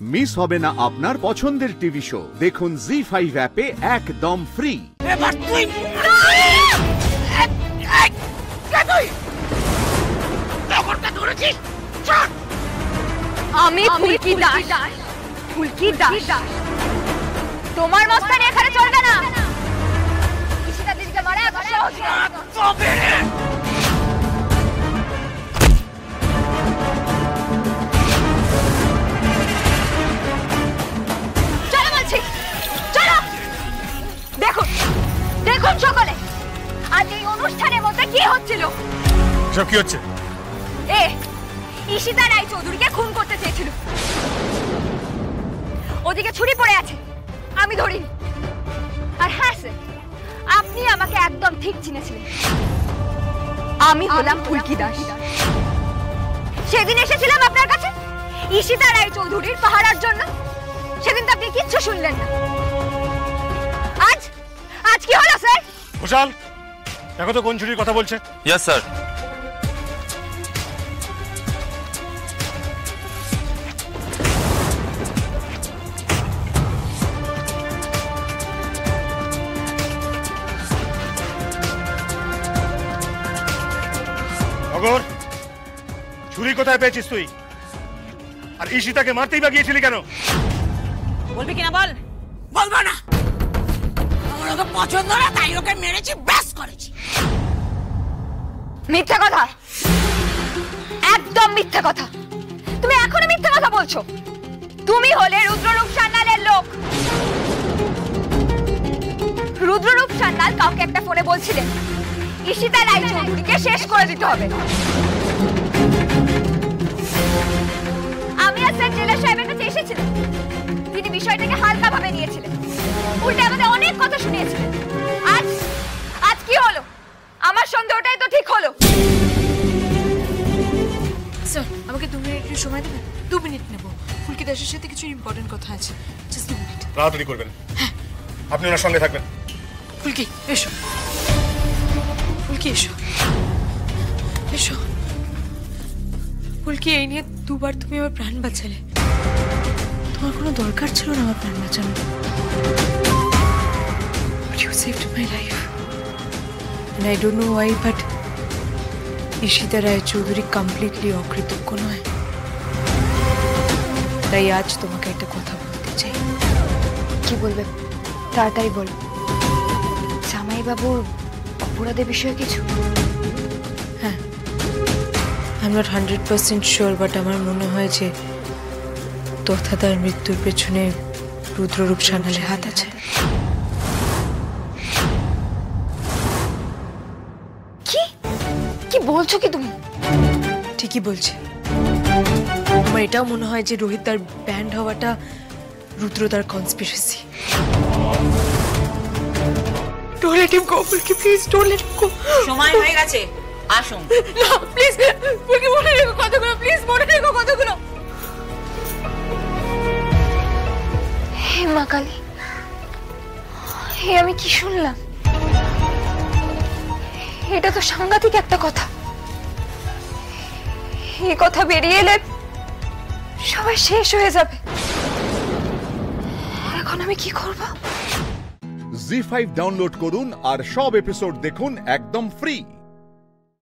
Miss হবে না আপনার পছন্দের টিভি শো। দেখুন জি5 অ্যাপে একদম ফ্রি। এবার তুই আমি ফুলকি দাস। ফুলকি দাস তোমার মস্তানি এখানে চলবে না। ঈশিতা দিদিকে মারা এত সহজ না। চলো বলছি, চলো। দেখুন দেখুন সকলে, আজ এই অনুষ্ঠানের মধ্যে কি হচ্ছিল। সব কি হচ্ছে? ঈশিতা রায়চৌধুরীকে খুন করতে চেয়েছিল। ওদিকে ছুরি পড়ে আছে, আমি ধরিনি। আর হ্যাঁ স্যার, আপনি আমাকে একদম ঠিক চিনেছিলেন। আমি হলাম ফুলকি দাস। সেদিন এসেছিলাম আপনার কাছে ঈশিতা রায়চৌধুরীর পাহারার জন্য। সেদিন তো আপনি কিচ্ছু শুনলেন না। আজ আজ কি হলো স্যার? কুশাল, দেখো তো কোন ছুরির কথা বলছে। Yes sir. অগর, ছুরি কোথায় পেয়েছিস তুই? আর ঈশিতাকে মারতেই বা গিয়েছিলি কেন? বলবি কিনা বল? বলবো না। আমার ওকে পছন্দ না, তাই ওকে মেরেছি, ব্যাস করেছি। মিথ্যা কথা, একদম মিথ্যা কথা। তুমি এখনো মিথ্যা কথা বলছো। তুমি হলে রুদ্ররূপ সান্যালের লোক। রুদ্ররূপ সান্যাল কাউকে একটা ফোনে বলছিলেন ঈশিতা রায়চৌধুরীকে শেষ করে দিতে হবে। আমি আর স্যার জেলা সাহেবের কাছে এসেছিলাম। তিনি বিষয়টাকে হালকা ভাবে নিয়েছিলেন, উল্টে আমাদের অনেক কথা শুনিয়েছিলেন। আজ আজ কি হলো? আমার সন্দেহটাই তো ঠিক হলো। স্যার, আমাকে 2 মিনিট সময় দেবেন? 2 মিনিট নেব। ফুলকি দাসের সাথে কিছু ইম্পর্টেন্ট কথা আছে। Just 2 minute. তাড়াতাড়ি করবেন। আপনি ওনার সঙ্গে থাকবেন। ফুলকি এসো, ফুলকি এসো, এসো। ফুলকি, এই নিয়ে 2 বার তুমি আমার প্রাণ বাঁচালে। তোমার কোনো দরকার ছিল না আমার প্রাণ বাঁচানো। But you saved my life. And I don't know why, but Ishita Roychowdhury completely অকৃতজ্ঞ নয়। তাই আজ তোমাকে একটা কথা বলতে চাই। কি বলবে? তাড়াতাড়ি বলো। জামাইবাবুর অপরাধের বিষয়ে কিছু? হ্যাঁ, I'm not 100% sure, but আমার মনে হয় যে তথাদার মৃত্যুর পেছনে রুদ্ররূপ সান্যালের হাত আছে। কি কি বলছো কি তুমি? ঠিকই বলছে। আমার এটাও মনে হয় যে রোহিত তার ব্যান্ড হওয়াটা রুদ্রদার conspiracy. Don't let him go, Fulki, please, don't let him go. সময় হয়ে গেছে, আসুন। না, প্লিজ, Fulki, মনে রেখো কথাগুলো, প্লিজ, মনে রেখো কথাগুলো। হে মা কালী, হে আমি কি শুনলাম? এটা তো সাংঘাতিক একটা কথা। এই কথা বেরিয়ে এলে সবাই শেষ হয়ে যাবে। এখন আমি কি করব? জি5 ডাউনলোড করুন আর সব এপিসোড দেখুন একদম ফ্রি।